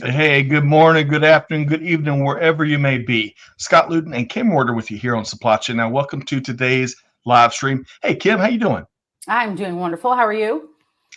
Hey, good morning, good afternoon, good evening, wherever you may be. Scott Luton and Kim Reuter with you here on Supply Chain. Now, welcome to today's live stream. Hey, Kim, how you doing? I'm doing wonderful. How are you?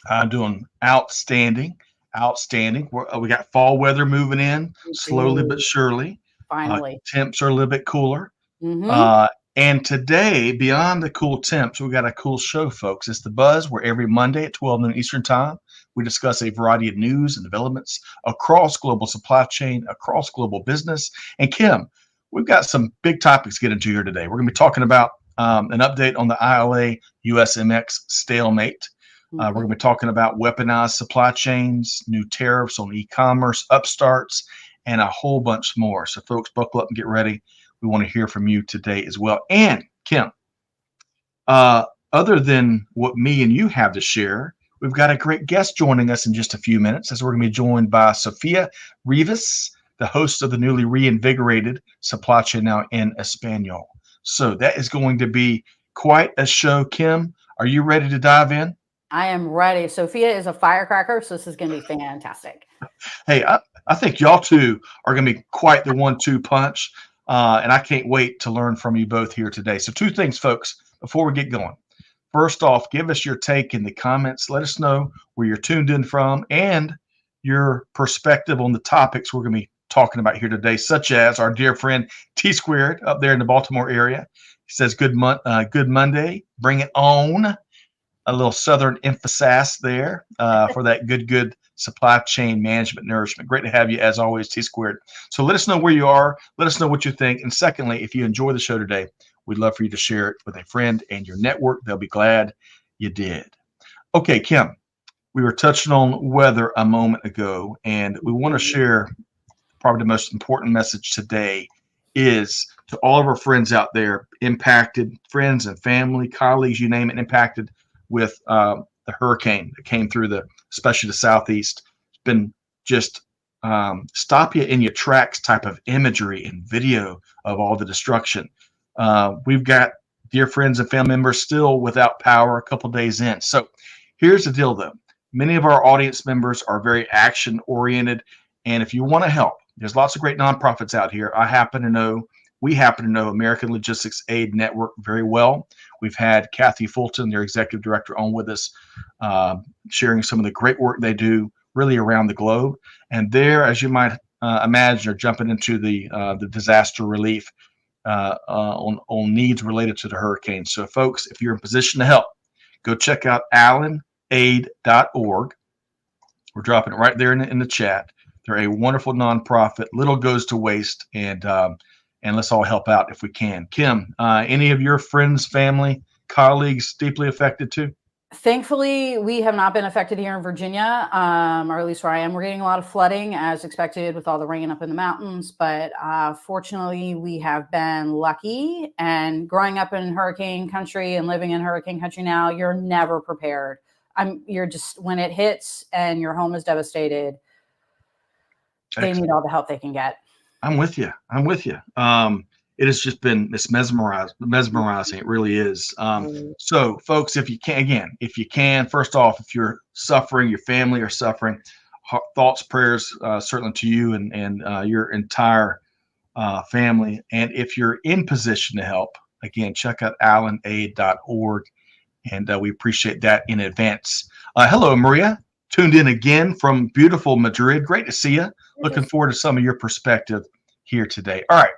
I'm doing outstanding, outstanding. We got fall weather moving in We slowly but do. surely. Finally. Temps are a little bit cooler. Mm-hmm. And today, beyond the cool temps, we got a cool show, folks. It's The Buzz, where every Monday at 12 noon Eastern Time, we discuss a variety of news and developments across global supply chain, across global business. And Kim, we've got some big topics to get into here today. We're going to be talking about an update on the ILA-USMX stalemate. We're Mm-hmm. going to be talking about weaponized supply chains, new tariffs on e-commerce, upstarts, and a whole bunch more. So, folks, buckle up and get ready. We want to hear from you today as well. And Kim, other than what me and you have to share, we've got a great guest joining us in just a few minutes, as we're going to be joined by Sofia Rivas, the host of the newly reinvigorated Supply Chain Now in Espanol. So that is going to be quite a show. Kim, are you ready to dive in? I am ready. Sophia is a firecracker, so this is going to be fantastic. Hey, I think y'all two are going to be quite the 1-2 punch. And I can't wait to learn from you both here today. So, two things, folks, before we get going. First off, give us your take in the comments. Let us know where you're tuned in from and your perspective on the topics we're going to be talking about here today, such as our dear friend T Squared up there in the Baltimore area. He says, good Monday. Bring it on. A little Southern emphasis there for that good supply chain management nourishment. Great to have you as always, T Squared. So let us know where you are. Let us know what you think. And secondly, if you enjoy the show today, we'd love for you to share it with a friend and your network. They'll be glad you did. Okay, Kim, we were touching on weather a moment ago, and we want to share probably the most important message today is to all of our friends out there impacted, friends and family, colleagues, you name it, impacted with the hurricane that came through especially the southeast. It's been just stop you in your tracks type of imagery and video of all the destruction. We've got dear friends and family members still without power a couple days in. So here's the deal, though. Many of our audience members are very action oriented, and if you want to help, there's lots of great nonprofits out here. We happen to know American Logistics Aid Network very well. We've had Kathy Fulton, their executive director, on with us, sharing some of the great work they do really around the globe. And there, as you might imagine, are jumping into the disaster relief on needs related to the hurricane. So, folks, if you're in position to help, go check out allenaid.org. We're dropping it right there in the chat. They're a wonderful nonprofit. Little goes to waste, and let's all help out if we can. Kim, any of your friends, family, colleagues deeply affected too? Thankfully, we have not been affected here in Virginia, or at least where I am. We're getting a lot of flooding as expected with all the rain up in the mountains. But fortunately, we have been lucky. And growing up in hurricane country and living in hurricane country now, you're never prepared. You're just, when it hits and your home is devastated, they need all the help they can get. I'm with you. It has just been mesmerizing. It really is. So, folks, if you can, first off, if you're suffering, your family are suffering, thoughts, prayers, certainly to you and your entire family. And if you're in position to help, again, check out allenaid.org, and we appreciate that in advance. Hello, Maria. Tuned in again from beautiful Madrid. Great to see you. Looking forward to some of your perspective here today. All right.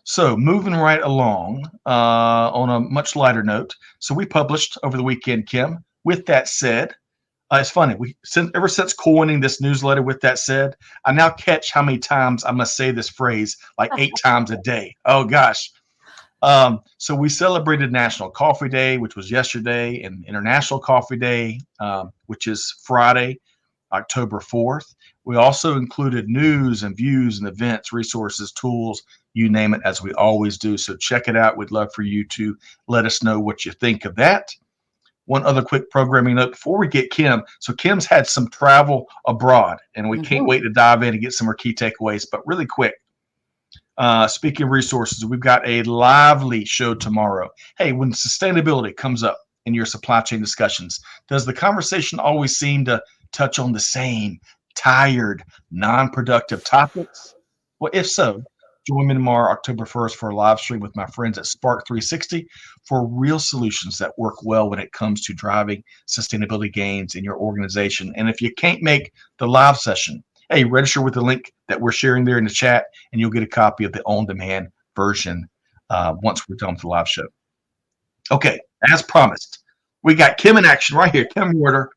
So moving right along on a much lighter note. So we published over the weekend, Kim. With that said, it's funny. Ever since coining this newsletter, with that said, I now catch how many times I must say this phrase, like 8 times a day. Oh gosh. So we celebrated National Coffee Day, which was yesterday, and International Coffee Day, which is Friday, October 4th. We also included news and views and events, resources, tools, you name it, as we always do. So check it out. We'd love for you to let us know what you think of that. One other quick programming note before we get Kim. So Kim's had some travel abroad, and we can't wait to dive in and get some more key takeaways. But really quick, speaking of resources, we've got a lively show tomorrow. Hey, when sustainability comes up in your supply chain discussions, does the conversation always seem to touch on the same tired, non-productive topics? Well, if so, join me tomorrow, October 1st, for a live stream with my friends at Spark 360 for real solutions that work well when it comes to driving sustainability gains in your organization. And if you can't make the live session, hey, register with the link that we're sharing there in the chat, and you'll get a copy of the on-demand version once we're done with the live show. Okay, as promised, we got Kim in action right here. Kim Reuter,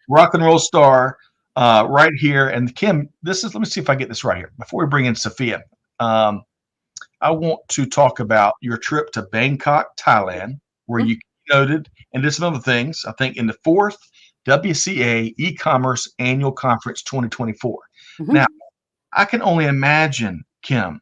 rock and roll star, right here. And Kim, this is, let me see if I get this right here. Before we bring in Sofia, I want to talk about your trip to Bangkok, Thailand, where you noted, and did some other things, I think, in the 4th WCA e-commerce annual conference 2024. Now, I can only imagine, Kim,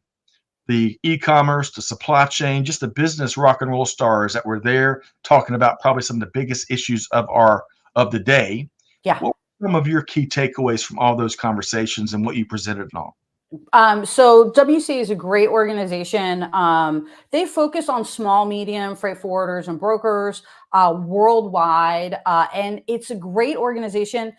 the e-commerce, the supply chain, just the business rock and roll stars that were there talking about probably some of the biggest issues of the day. Yeah. What were some of your key takeaways from all those conversations and what you presented and all? So WCA is a great organization. They focus on small, medium freight forwarders and brokers worldwide. And it's a great organization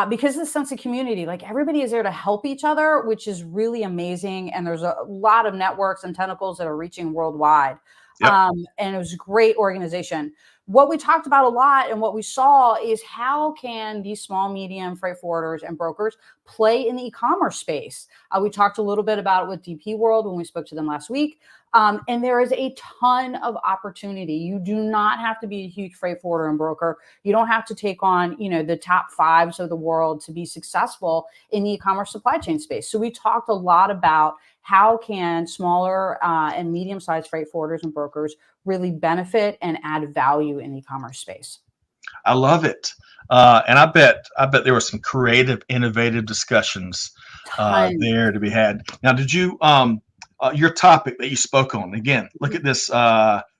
because of the sense of community. Like, everybody is there to help each other, which is really amazing. And there's a lot of networks and tentacles that are reaching worldwide. Yep. And it was a great organization. What we talked about a lot and what we saw is how can these small, medium freight forwarders and brokers play in the e-commerce space. We talked a little bit about it with DP World when we spoke to them last week. And there is a ton of opportunity. You do not have to be a huge freight forwarder and broker. You don't have to take on, the top 5s of the world to be successful in the e-commerce supply chain space. So we talked a lot about how can smaller and medium-sized freight forwarders and brokers really benefit and add value in the e-commerce space. I love it. And I bet there were some creative, innovative discussions there to be had. Now, did you, your topic that you spoke on, again, look at this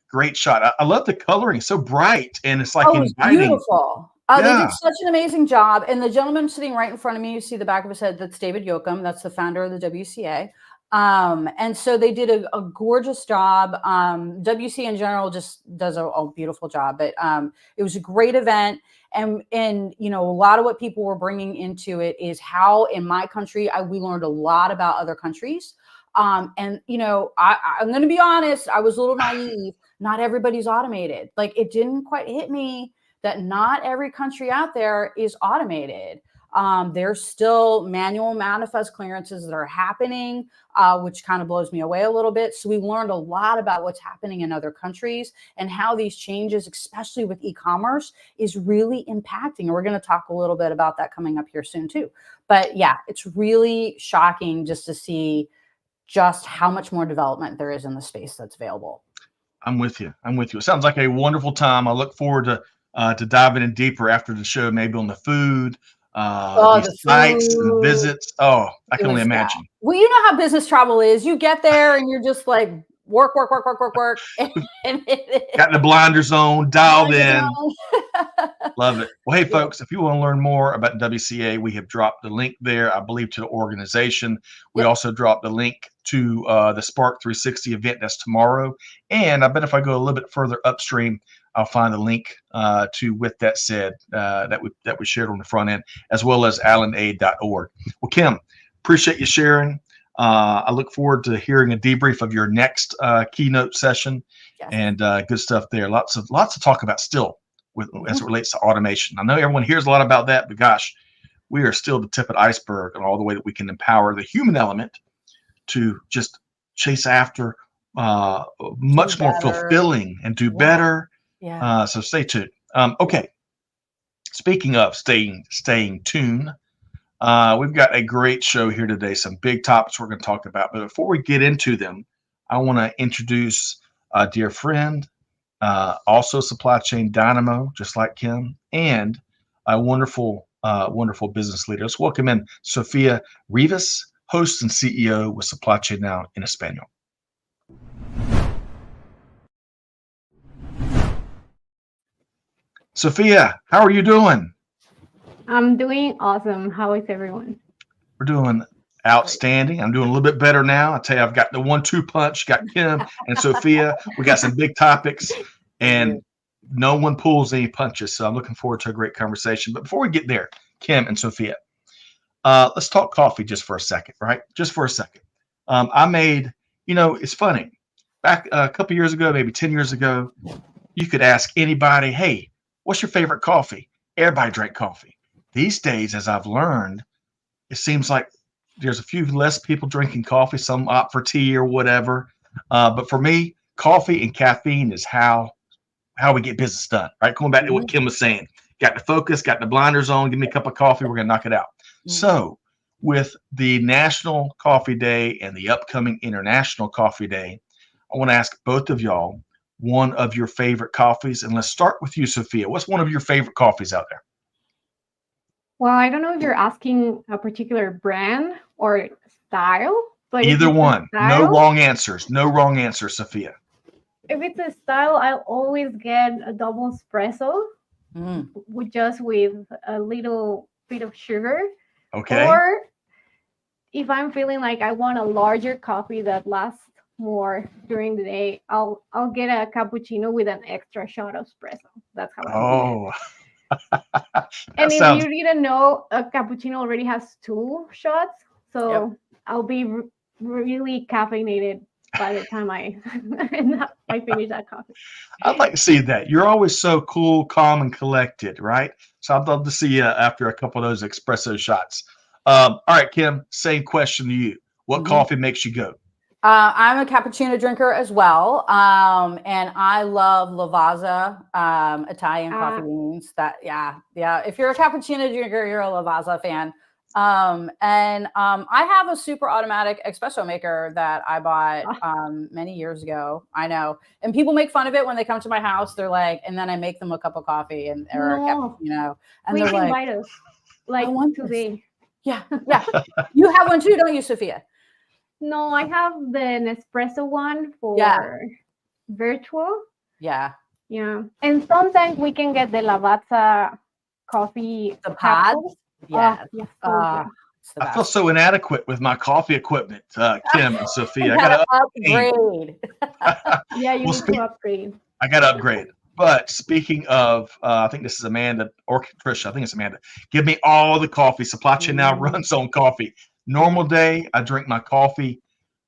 great shot. I love the coloring, so bright, and it's like it's inviting. Beautiful. They did such an amazing job. And the gentleman sitting right in front of me, you see the back of his head, that's David Yoakum. That's the founder of the WCA. And so they did a gorgeous job. WC in general just does a beautiful job, but it was a great event. And a lot of what people were bringing into it is how in my country, we learned a lot about other countries. I'm going to be honest, I was a little naive. Not everybody's automated. Like, it didn't quite hit me that not every country out there is automated. There's still manual manifest clearances that are happening, which kind of blows me away a little bit. So we learned a lot about what's happening in other countries and how these changes, especially with e-commerce, is really impacting. And we're going to talk a little bit about that coming up here soon too. But yeah, it's really shocking just to see just how much more development there is in the space that's available. I'm with you. It sounds like a wonderful time. I look forward to diving in deeper after the show, maybe on the food, the sites and visits. Oh, I can only imagine. Well, you know how business travel is. You get there and you're just like, work. Got the blinders on, dialed in. Love it. Well, hey, folks, if you want to learn more about WCA, we have dropped the link there, I believe, to the organization. We also dropped the link to the Spark 360 event that's tomorrow. And I bet if I go a little bit further upstream, I'll find the link to With That Said that we shared on the front end, as well as allena.org. Well, Kim, appreciate you sharing. I look forward to hearing a debrief of your next keynote session, and good stuff there. Lots to talk about still as it relates to automation. I know everyone hears a lot about that, but gosh, we are still the tip of the iceberg on all the way that we can empower the human element to just chase after much more fulfilling and do better. So stay tuned. Okay. Speaking of staying tuned, we've got a great show here today. Some big topics we're going to talk about. But before we get into them, I want to introduce a dear friend, also supply chain dynamo, just like Kim, and a wonderful business leader. Let's welcome in Sofia Rivas, host and CEO with Supply Chain Now in Espanol. Sofia, how are you doing? I'm doing awesome. How is everyone? We're doing outstanding. I'm doing a little bit better now. I tell you, I've got the 1-2 punch, got Kim and Sofia. We got some big topics, and no one pulls any punches. So I'm looking forward to a great conversation. But before we get there, Kim and Sofia, let's talk coffee just for a second, right? Just for a second. I made, it's funny. Back a couple years ago, maybe 10 years ago, you could ask anybody, hey, what's your favorite coffee? Everybody drank coffee. These days, as I've learned, it seems like there's a few less people drinking coffee. Some opt for tea or whatever. But for me, coffee and caffeine is how we get business done, right? Going back to what Kim was saying, got the focus, got the blinders on, give me a cup of coffee, we're going to knock it out. So with the National Coffee Day and the upcoming International Coffee Day, I want to ask both of y'all one of your favorite coffees. And let's start with you, Sophia. What's one of your favorite coffees out there? Well, I don't know if you're asking a particular brand or style. But Either one. Style, no wrong answers. No wrong answers, Sophia. If it's a style, I'll always get a double espresso with a little bit of sugar. Okay. Or if I'm feeling like I want a larger coffee that lasts more during the day, I'll get a cappuccino with an extra shot of espresso. That's how I do it. And if you didn't know, a cappuccino already has 2 shots, so I'll be really caffeinated by the time I finish that coffee. I'd like to see that. You're always so cool, calm, and collected, right? So I'd love to see you after a couple of those espresso shots. All right, Kim, same question to you. What coffee makes you go? I'm a cappuccino drinker as well. And I love Lavazza, Italian coffee beans. If you're a cappuccino drinker, you're a Lavazza fan. I have a super automatic espresso maker that I bought many years ago. I know. And people make fun of it when they come to my house. They're like, and then I make them a cup of coffee or a cappuccino. And Please they're like, invite us. Like, I want today. This. Yeah. You have one too, don't you, Sophia? No, I have the Nespresso one for virtual. Yeah. And sometimes we can get the Lavazza coffee. The pods. Yeah. I feel so inadequate with my coffee equipment, Kim and Sophia. I gotta upgrade. You need to upgrade. I got to upgrade. But speaking of, I think this is Amanda or Tricia. I think it's Amanda. Give me all the coffee. Supply chain now runs on coffee. Normal day, I drink my coffee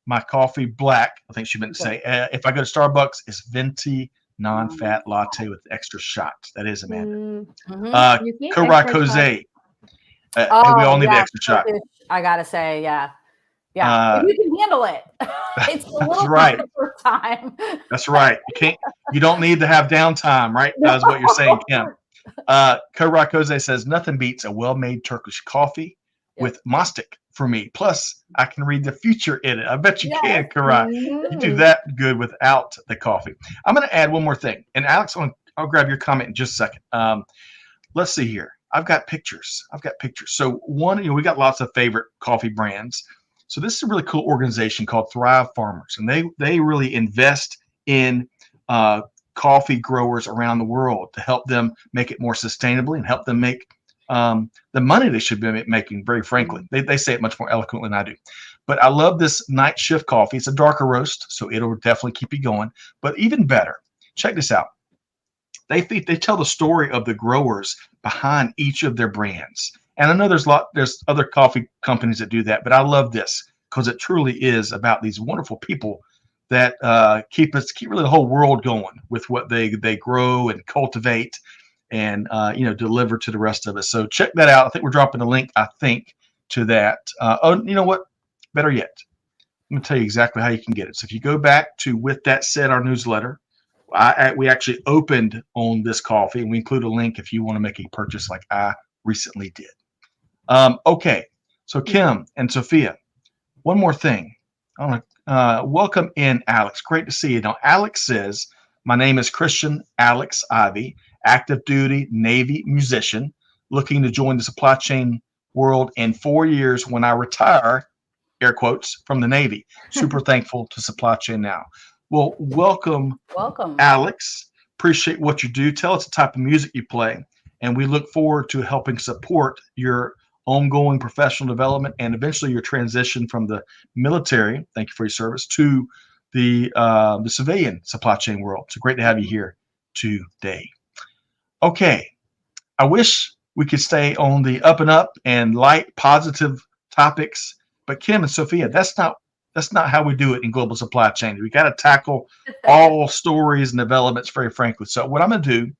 black. I think she meant to say. If I go to Starbucks, it's venti non-fat latte with extra shots. That is Amanda. Karak Jose. And we all need the extra shot. I gotta say, if you can handle it, it's a little right. first time. That's right. You don't need to have downtime, right? That's what you're saying, Kim. Karak Jose says nothing beats a well-made Turkish coffee with mastic for me. Plus, I can read the future in it. I bet you can, Karak. You do that good without the coffee. I'm going to add one more thing. And Alex, I'll grab your comment in just a second. Let's see here. I've got pictures. So one, we got lots of favorite coffee brands. So this is a really cool organization called Thrive Farmers, and they really invest in coffee growers around the world to help them make it more sustainably and help them make the money they should be making. Very frankly, they say it much more eloquently than I do. But I love this night shift coffee. It's a darker roast, so it'll definitely keep you going. But even better, check this out. They tell the story of the growers behind each of their brands. And I know there's other coffee companies that do that, but I love this because it truly is about these wonderful people that keep really the whole world going with what they grow and cultivate and deliver to the rest of us. So check that out. I think we're dropping a link, to that. You know what? Better yet, I'm going to tell you exactly how you can get it. So if you go back to With That Said, our newsletter, we actually opened on this coffee, and we include a link if you want to make a purchase like I recently did. Okay, so Kim and Sophia, one more thing. I want to welcome in Alex. Great to see you. Now, Alex says, my name is Christian Alex Ivy, active duty Navy musician, looking to join the supply chain world in 4 years when I retire, air quotes, from the Navy. Super thankful to Supply Chain Now. Well, welcome, Alex. Appreciate what you do. Tell us the type of music you play, and we look forward to helping support your ongoing professional development and eventually your transition from the military, thank you for your service, to the civilian supply chain world. So great to have you here today. Okay, I wish we could stay on the up and up and light positive topics. But Kim and Sophia, that's not how we do it in global supply chain. We got to tackle all stories and developments, very frankly. So what I'm going to do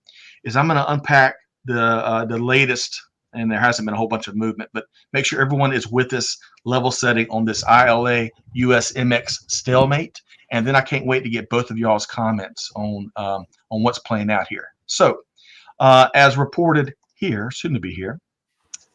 is I'm going to unpack the latest, and there hasn't been a whole bunch of movement, but make sure everyone is with us, level setting on this ILA-USMX stalemate. And then I can't wait to get both of y'all's comments on what's playing out here. So as reported here, soon to be here,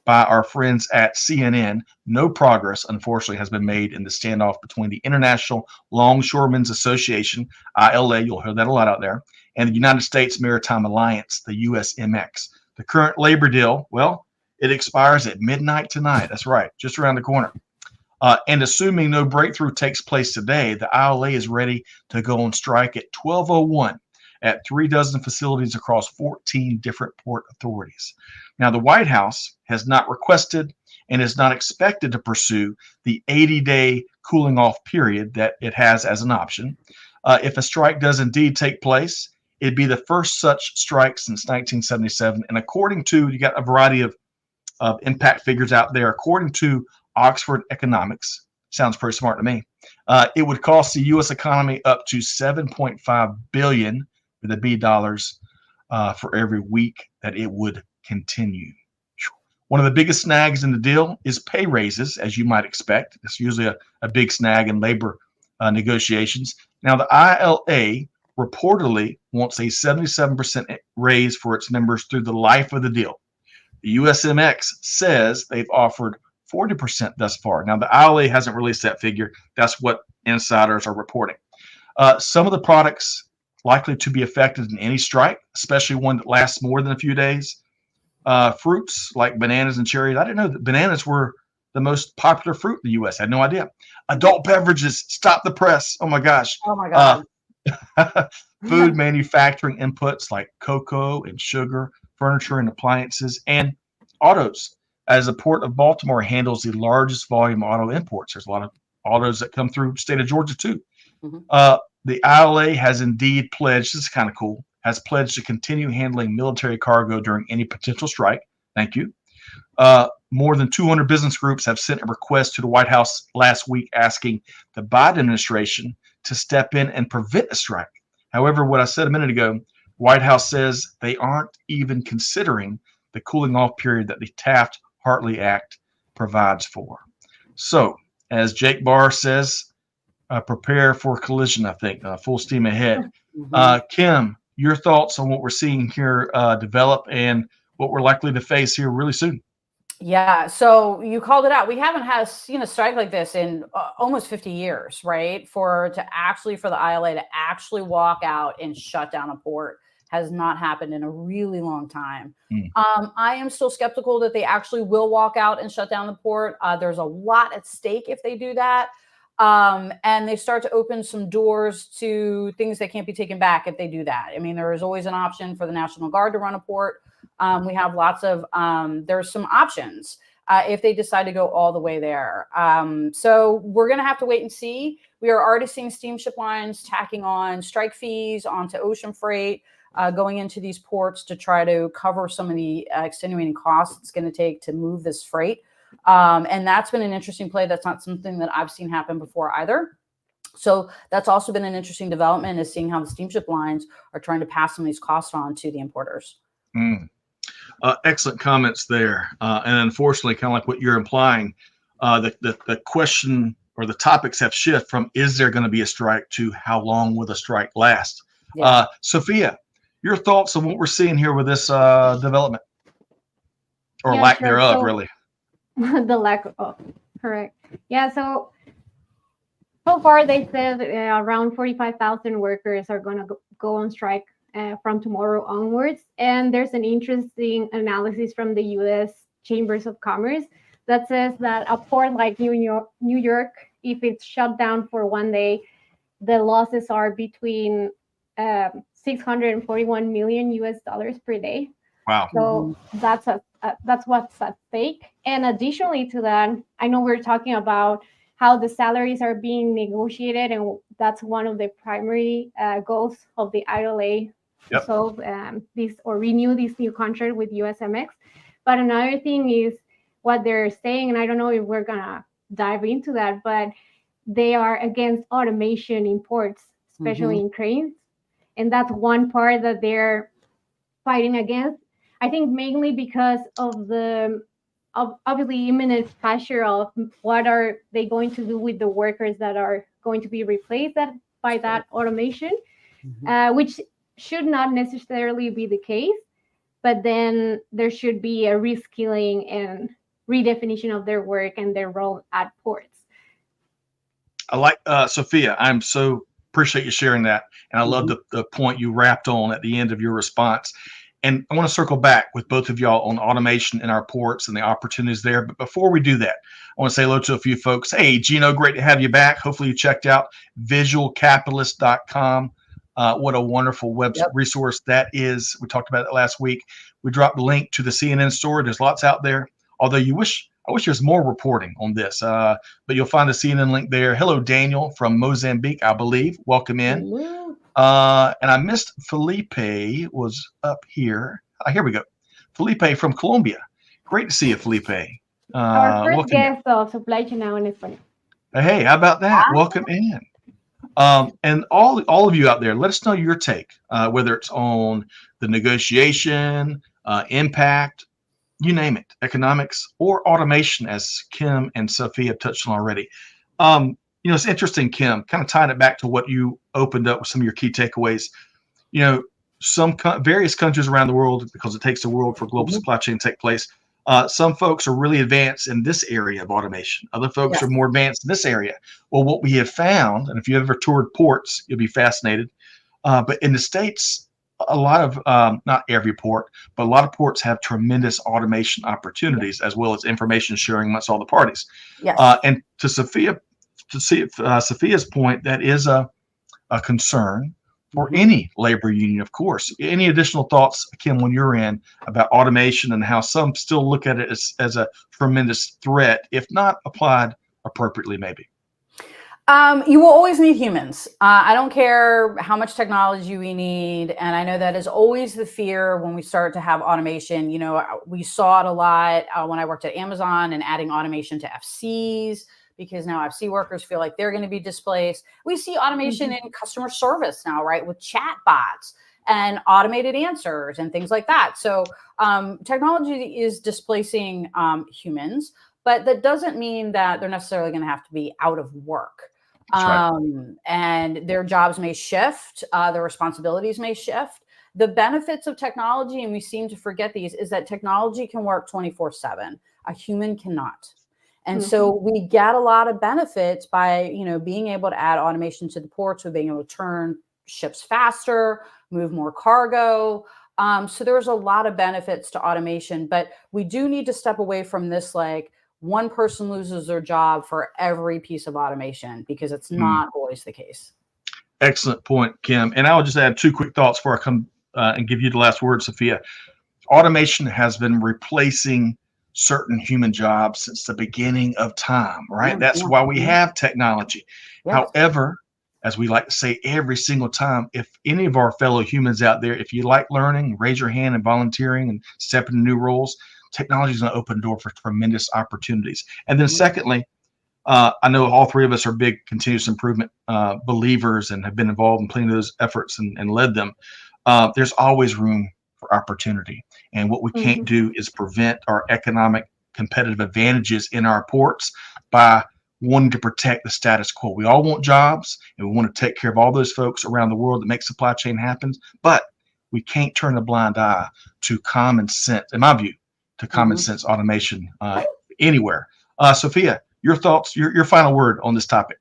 by our friends at CNN, no progress, unfortunately, has been made in the standoff between the International Longshoremen's Association, ILA, you'll hear that a lot out there, and the United States Maritime Alliance, the USMX. The current labor deal, well, it expires at midnight tonight. That's right, just around the corner. And assuming no breakthrough takes place today, the ILA is ready to go on strike at 12:01 at 36 facilities across 14 different port authorities. Now, the White House has not requested and is not expected to pursue the 80-day cooling off period that it has as an option. If a strike does indeed take place, it'd be the first such strike since 1977. And according to, you got a variety of impact figures out there, according to Oxford Economics, sounds pretty smart to me, it would cost the U.S. economy up to $7.5 billion with a B dollars for every week that it would continue. One of the biggest snags in the deal is pay raises, as you might expect. It's usually a big snag in labor negotiations. Now, the ILA reportedly wants a 77% raise for its members through the life of the deal. The USMX says they've offered 40% thus far. Now, the ILA hasn't released that figure. That's what insiders are reporting. Some of the products likely to be affected in any strike, especially one that lasts more than a few days. Fruits like bananas and cherries. I didn't know that bananas were the most popular fruit in the U.S. I had no idea. Adult beverages, stop the press. Oh my gosh. Oh my God. Food manufacturing inputs like cocoa and sugar, furniture and appliances, and autos. As the Port of Baltimore handles the largest volume of auto imports, there's a lot of autos that come through the state of Georgia too. Mm-hmm. The ILA has indeed pledged, this is kind of cool, has pledged to continue handling military cargo during any potential strike. Thank you. More than 200 business groups have sent a request to the White House last week asking the Biden administration to step in and prevent a strike. However, what I said a minute ago, White House says they aren't even considering the cooling off period that the Taft-Hartley Act provides for. So, as Jake Barr says, prepare for collision, I think, full steam ahead. Mm-hmm. Kim, your thoughts on what we're seeing here develop and what we're likely to face here really soon? Yeah, so you called it out. We haven't seen a strike like this in almost 50 years, right? For the ILA to actually walk out and shut down a port has not happened in a really long time. I am still skeptical that they actually will walk out and shut down the port. There's a lot at stake if they do that. And they start to open some doors to things that can't be taken back if they do that. I mean, there is always an option for the National Guard to run a port. We have lots of, there's some options if they decide to go all the way there. So we're going to have to wait and see. We are already seeing steamship lines tacking on strike fees onto ocean freight, going into these ports to try to cover some of the extenuating costs it's going to take to move this freight. And that's been an interesting play. That's not something that I've seen happen before either. So that's also been an interesting development, is seeing how the steamship lines are trying to pass some of these costs on to the importers. Excellent comments there. And unfortunately, kind of like what you're implying, the question or the topics have shifted from is there going to be a strike to how long will the strike last? Yeah. Sophia, your thoughts on what we're seeing here with this development, or lack thereof, really? The lack of, correct. Yeah, so far they said around 45,000 workers are going to go on strike from tomorrow onwards. And there's an interesting analysis from the U.S. Chambers of Commerce that says that a port like New York, if it's shut down for one day, the losses are between $641 million US per day. Wow. So that's what's at stake. And additionally to that, I know we're talking about how the salaries are being negotiated, and that's one of the primary goals of the ILA. Yep. So this or renew this new contract with USMX. But another thing is what they're saying, and I don't know if we're gonna dive into that, but they are against automation in ports, especially in cranes. And that's one part that they're fighting against. I think mainly because of the obviously imminent pressure of what are they going to do with the workers that are going to be replaced by that automation, which should not necessarily be the case. But then there should be a reskilling and redefinition of their work and their role at ports. I like Sophia. I'm so appreciate you sharing that, and I love the point you wrapped on at the end of your response. And I want to circle back with both of y'all on automation in our ports and the opportunities there. But before we do that, I want to say hello to a few folks. Hey, Gino, great to have you back. Hopefully you checked out visualcapitalist.com. What a wonderful web resource that is. We talked about it last week. We dropped the link to the CNN story. There's lots out there. Although I wish there's more reporting on this, but you'll find the CNN link there. Hello, Daniel from Mozambique, I believe. Welcome in. Hello. And I missed Felipe was up here. Here we go. Felipe from Colombia. Great to see you, Felipe. Our first guest of Supply Chain Now in Espanol. Hey, how about that? Welcome in. And all of you out there, let us know your take, whether it's on the negotiation, impact, you name it, economics or automation, as Kim and Sophia have touched on already. It's interesting, Kim, kind of tying it back to what you opened up with some of your key takeaways. Some various countries around the world, because it takes the world for global supply chain to take place. Some folks are really advanced in this area of automation. Other folks are more advanced in this area. Well, what we have found, and if you ever toured ports, you'll be fascinated. But in the States, a lot of, not every port, but a lot of ports have tremendous automation opportunities as well as information sharing amongst all the parties. And to Sophia's point, that is a concern for any labor union, of course. Any additional thoughts, Kim, when you're in about automation and how some still look at it as a tremendous threat, if not applied appropriately, maybe? You will always need humans. I don't care how much technology we need. And I know that is always the fear when we start to have automation. We saw it a lot when I worked at Amazon and adding automation to FCs, because now FC workers feel like they're going to be displaced. We see automation in customer service now, right? With chat bots and automated answers and things like that. So technology is displacing humans, but that doesn't mean that they're necessarily going to have to be out of work. And their jobs may shift, their responsibilities may shift. The benefits of technology, and we seem to forget these, is that technology can work 24/7. A human cannot. And so we get a lot of benefits by, being able to add automation to the ports, with being able to turn ships faster, move more cargo. So there's a lot of benefits to automation, but we do need to step away from this, like, one person loses their job for every piece of automation, because it's not always the case. Excellent point, Kim. And I'll just add two quick thoughts before I come and give you the last word, Sophia. Automation has been replacing certain human jobs since the beginning of time, right? That's why we have technology. However, as we like to say every single time, if any of our fellow humans out there, if you like learning, raise your hand and volunteering and step into new roles, technology is going to open the door for tremendous opportunities. And then secondly, I know all three of us are big continuous improvement believers and have been involved in plenty of those efforts and led them. There's always room for opportunity. And what we can't do is prevent our economic competitive advantages in our ports by wanting to protect the status quo. We all want jobs, and we want to take care of all those folks around the world that make supply chain happen. But we can't turn a blind eye to common sense, in my view, to common sense automation anywhere. Sophia, your thoughts, your final word on this topic.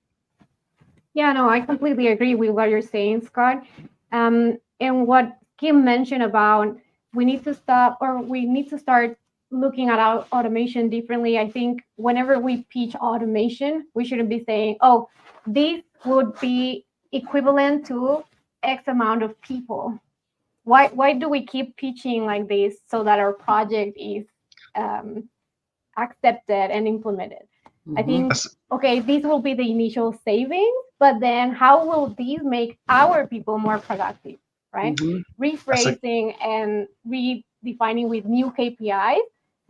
Yeah, no, I completely agree with what you're saying, Scott. And what Kim mentioned about we need to start looking at our automation differently. I think whenever we pitch automation, we shouldn't be saying, oh, this would be equivalent to X amount of people. Why do we keep pitching like this so that our project is accepted and implemented? I think, okay, this will be the initial savings, but then how will these make our people more productive, right? Rephrasing and redefining with new KPIs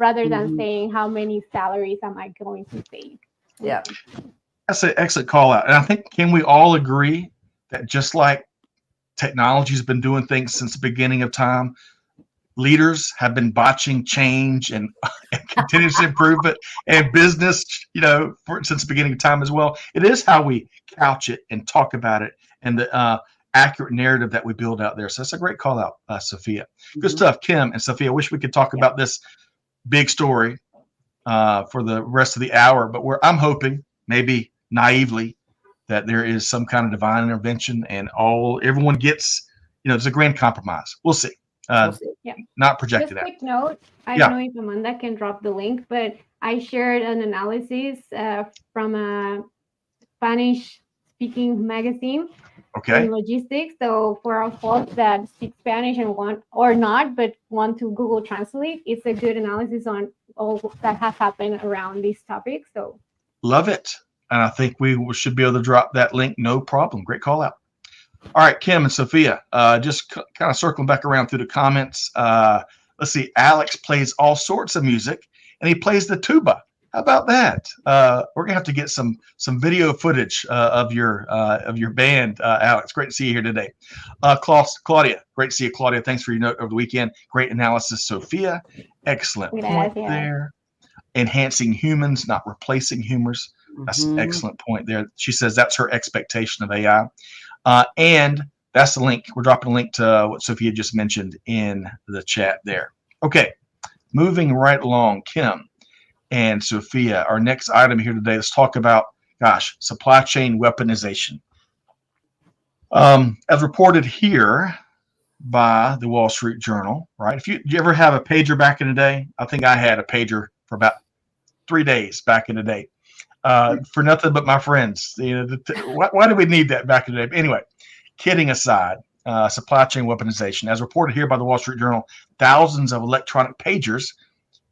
rather than saying how many salaries am I going to save. Yeah. That's an excellent call out. And I think, can we all agree that just like technology has been doing things since the beginning of time, leaders have been botching change and continuous improvement and business, since the beginning of time as well. It is how we couch it and talk about it and the accurate narrative that we build out there. So that's a great call out, Sophia. Good stuff, Kim and Sophia. I wish we could talk about this big story for the rest of the hour, but I'm hoping, maybe naively, that there is some kind of divine intervention and everyone gets, there's a grand compromise. We'll see. Not projected. Just quick note. I don't know if Amanda can drop the link, but I shared an analysis from a Spanish-speaking magazine in logistics. So for our folks that speak Spanish and want to Google Translate, it's a good analysis on all that has happened around this topic. So love it. And I think we should be able to drop that link. No problem. Great call out. All right, Kim and Sophia, just kind of circling back around through the comments. Let's see. Alex plays all sorts of music, and he plays the tuba. How about that? We're gonna have to get some video footage of your band, Alex. Great to see you here today. Claudia, great to see you, Claudia. Thanks for your note over the weekend. Great analysis, Sophia. Excellent point there. Enhancing humans, not replacing humans. That's an excellent point there. She says that's her expectation of AI. And that's the link. We're dropping a link to what Sophia just mentioned in the chat there. Okay, moving right along, Kim and Sophia, our next item here today, let's talk about, supply chain weaponization. As reported here by the Wall Street Journal, right? Did you ever have a pager back in the day? I think I had a pager for about 3 days back in the day. For nothing but my friends. Why do we need that back in the day? Anyway, kidding aside, supply chain weaponization. As reported here by the Wall Street Journal, thousands of electronic pagers,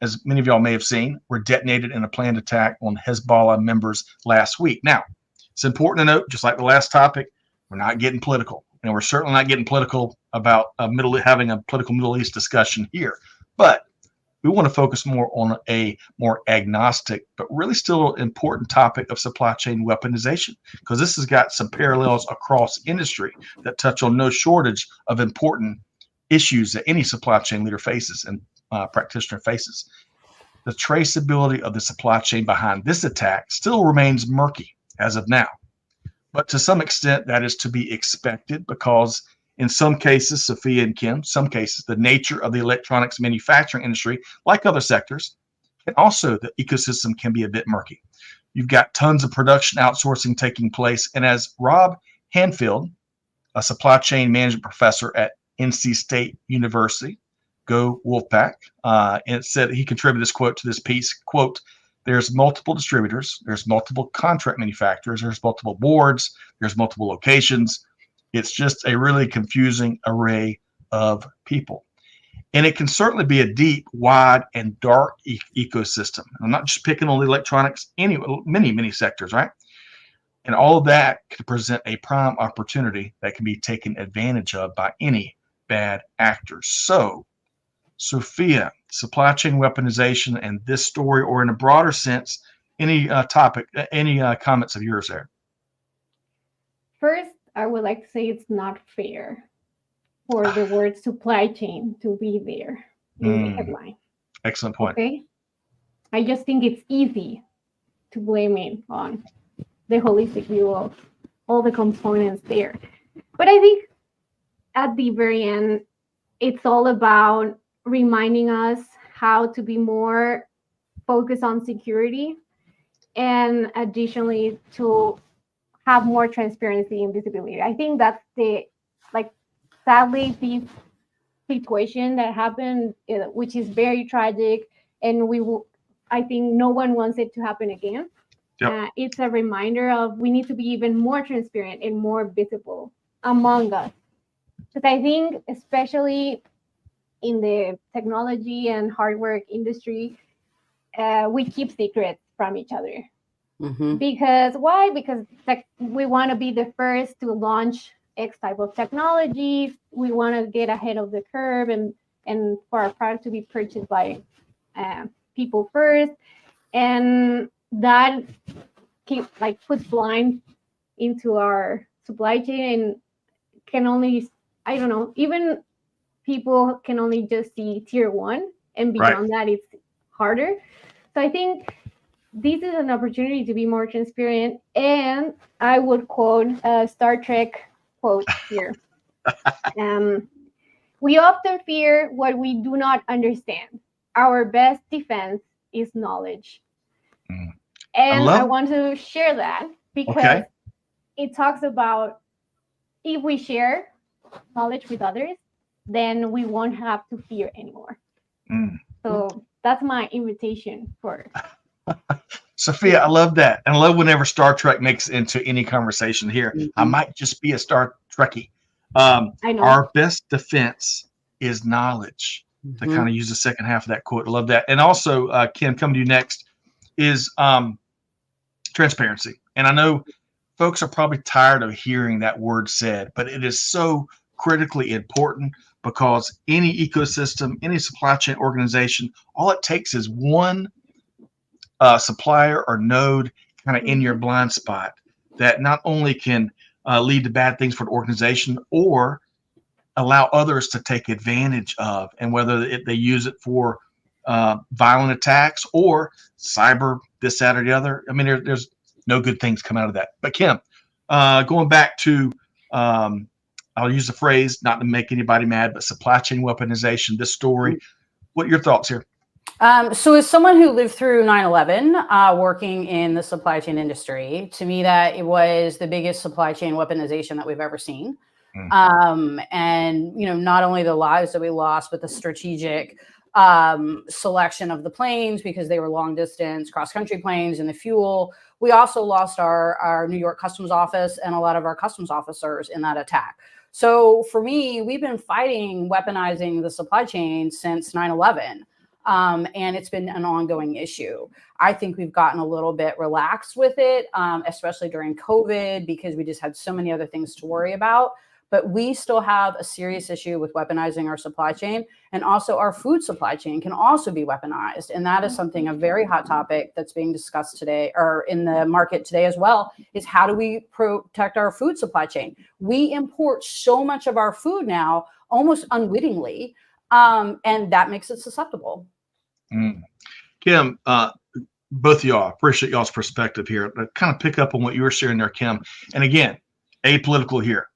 as many of y'all may have seen, were detonated in a planned attack on Hezbollah members last week. Now, it's important to note, just like the last topic, we're not getting political. And we're certainly not getting political about having a political Middle East discussion here. But we want to focus more on a more agnostic, but really still important topic of supply chain weaponization, because this has got some parallels across industry that touch on no shortage of important issues that any supply chain leader faces and practitioner faces. The traceability of the supply chain behind this attack still remains murky as of now. But to some extent, that is to be expected because in some cases, Sophia and Kim, the nature of the electronics manufacturing industry, like other sectors, and also the ecosystem can be a bit murky. You've got tons of production outsourcing taking place. And as Rob Hanfield, a supply chain management professor at NC State University, go Wolfpack, and said he contributed this quote to this piece, quote, "There's multiple distributors, there's multiple contract manufacturers, there's multiple boards, there's multiple locations. It's just a really confusing array of people." And it can certainly be a deep, wide, and dark ecosystem. I'm not just picking on the electronics, many sectors, right? And all of that could present a prime opportunity that can be taken advantage of by any bad actors. So, Sophia, supply chain weaponization and this story, or in a broader sense, any topic, any comments of yours there? First, I would like to say it's not fair for the word supply chain to be there in the headline. Excellent point. Okay. I just think it's easy to blame it on the holistic view of all the components there. But I think at the very end, it's all about reminding us how to be more focused on security and additionally to have more transparency and visibility. I think that's sadly, this situation that happened, which is very tragic, and I think no one wants it to happen again. Yep. It's a reminder of we need to be even more transparent and more visible among us. Because I think, especially in the technology and hardware industry, we keep secrets from each other. Mm-hmm. Because why? Because we want to be the first to launch X type of technology. We want to get ahead of the curve and for our product to be purchased by people first, and that puts blind into our supply chain, and can only, I don't know, even people can only just see tier 1, and beyond that it's harder. So I think this is an opportunity to be more transparent, and I would quote a Star Trek quote here. We often fear what we do not understand. Our best defense is knowledge. And I want to share that because it talks about, if we share knowledge with others, then we won't have to fear anymore. So that's my invitation for Sophia. I love that. And I love whenever Star Trek makes it into any conversation here. I might just be a Star Trekkie. I know. Our best defense is knowledge. To kind of use the second half of that quote. I love that. And also, Kim, coming to you next is transparency. And I know folks are probably tired of hearing that word said, but it is so critically important, because any ecosystem, any supply chain organization, all it takes is one supplier or node kind of in your blind spot that not only can lead to bad things for the organization, or allow others to take advantage of, and whether they use it for violent attacks or cyber this, that, or the other. I mean, there's no good things come out of that. But Kim, going back to, I'll use the phrase, not to make anybody mad, but supply chain weaponization, this story. What are your thoughts here? So as someone who lived through 9/11, working in the supply chain industry, to me, that it was the biggest supply chain weaponization that we've ever seen. And, you know, not only the lives that we lost, but the strategic selection of the planes, because they were long distance cross-country planes, and the fuel. We also lost our New York customs office and a lot of our customs officers in that attack. So for me, we've been fighting weaponizing the supply chain since 9/11. And it's been an ongoing issue. I think we've gotten a little bit relaxed with it, especially during COVID, because we just had so many other things to worry about. But we still have a serious issue with weaponizing our supply chain, and also our food supply chain can also be weaponized. And that is something, a very hot topic that's being discussed today, or in the market today as well, is how do we protect our food supply chain? We import so much of our food now, almost unwittingly, and that makes it susceptible. Kim, both of y'all, appreciate y'all's perspective here. I kind of pick up on what you were sharing there, Kim. And again, apolitical here.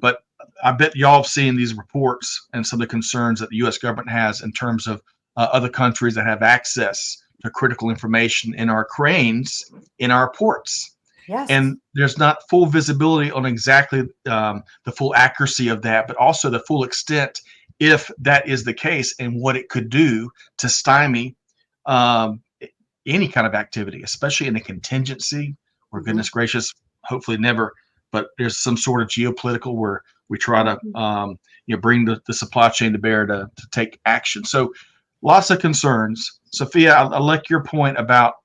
But I bet y'all have seen these reports and some of the concerns that the U.S. government has in terms of other countries that have access to critical information in our cranes, in our ports. Yes. And there's not full visibility on exactly the full accuracy of that, but also the full extent, if that is the case, and what it could do to stymie any kind of activity, especially in a contingency, or goodness gracious, hopefully never, but there's some sort of geopolitical where we try to bring the supply chain to bear to take action. So lots of concerns. Sophia, I like your point about,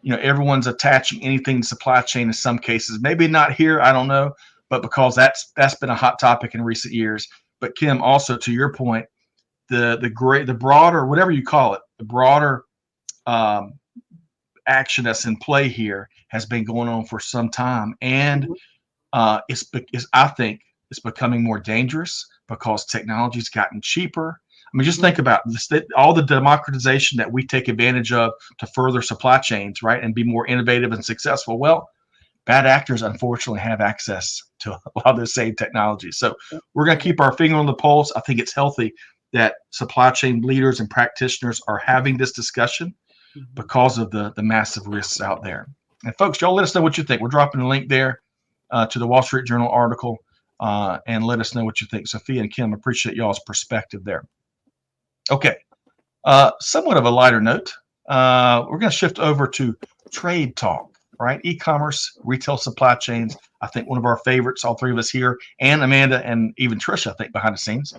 everyone's attaching anything to supply chain in some cases, maybe not here, I don't know, but because that's been a hot topic in recent years. But Kim, also to your point, the broader, whatever you call it, the broader action that's in play here has been going on for some time, and I think it's becoming more dangerous because technology's gotten cheaper. I mean, just think about this, all the democratization that we take advantage of to further supply chains, right, and be more innovative and successful. Well, bad actors, unfortunately, have access to a lot of those same technologies. So we're going to keep our finger on the pulse. I think it's healthy that supply chain leaders and practitioners are having this discussion because of the massive risks out there. And folks, y'all let us know what you think. We're dropping a link there to the Wall Street Journal article, and let us know what you think. Sophia and Kim, appreciate y'all's perspective there. Okay, somewhat of a lighter note. We're going to shift over to trade talk, right? E-commerce, retail supply chains. I think one of our favorites, all three of us here, and Amanda and even Trisha, I think, behind the scenes.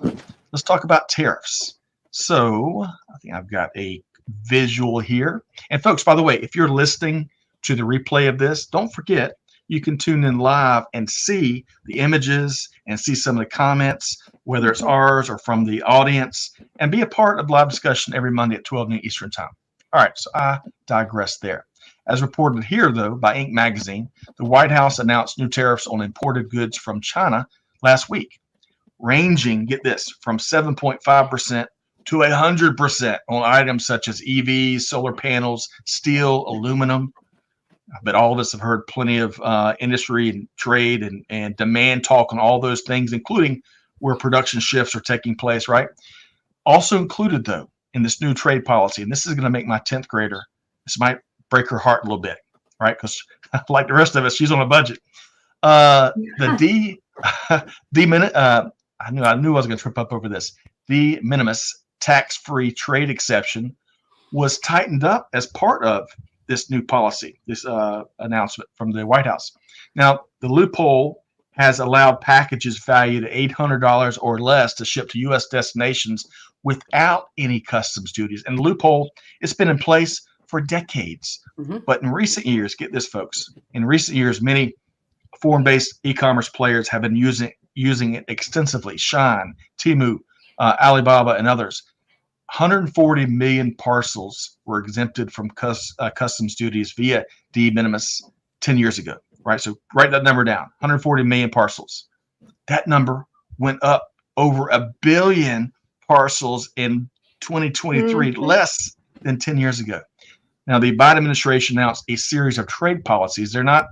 Let's talk about tariffs. So I think I've got a visual here. And folks, by the way, if you're listening to the replay of this, don't forget, you can tune in live and see the images and see some of the comments, whether it's ours or from the audience, and be a part of live discussion every Monday at 12 noon Eastern time. All right, so I digress there. As reported here, though, by Inc. magazine, the White House announced new tariffs on imported goods from China last week, ranging, get this, from 7.5% to 100% on items such as EVs, solar panels, steel, aluminum. I bet all of us have heard plenty of industry and trade and demand talk on all those things, including where production shifts are taking place, right? Also included, though, in this new trade policy, and this is going to make my 10th grader, this might break her heart a little bit, right? Because like the rest of us, she's on a budget. The I knew I was going to trip up over this. The minimus tax-free trade exception was tightened up as part of this new policy, this announcement from the White House. Now, the loophole has allowed packages valued at $800 or less to ship to U.S. destinations without any customs duties. And the loophole, it's been in place for decades. Mm-hmm. But in recent years, get this, folks, in recent years, many foreign-based e-commerce players have been using it extensively. Shine, Temu, Alibaba, and others. 140 million parcels were exempted from customs duties via de minimis 10 years ago, right? So write that number down, 140 million parcels. That number went up over 1 billion parcels in 2023, less than 10 years ago. Now, the Biden administration announced a series of trade policies. They're not,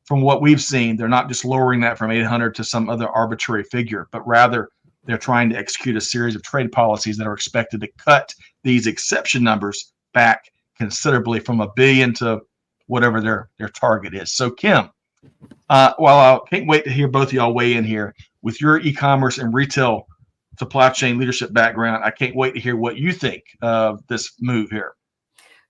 from what we've seen, they're not just lowering that from 800 to some other arbitrary figure, but rather they're trying to execute a series of trade policies that are expected to cut these exception numbers back considerably from 1 billion to whatever their target is. So, Kim, while I can't wait to hear both of y'all weigh in here with your e-commerce and retail supply chain leadership background, I can't wait to hear what you think of this move here.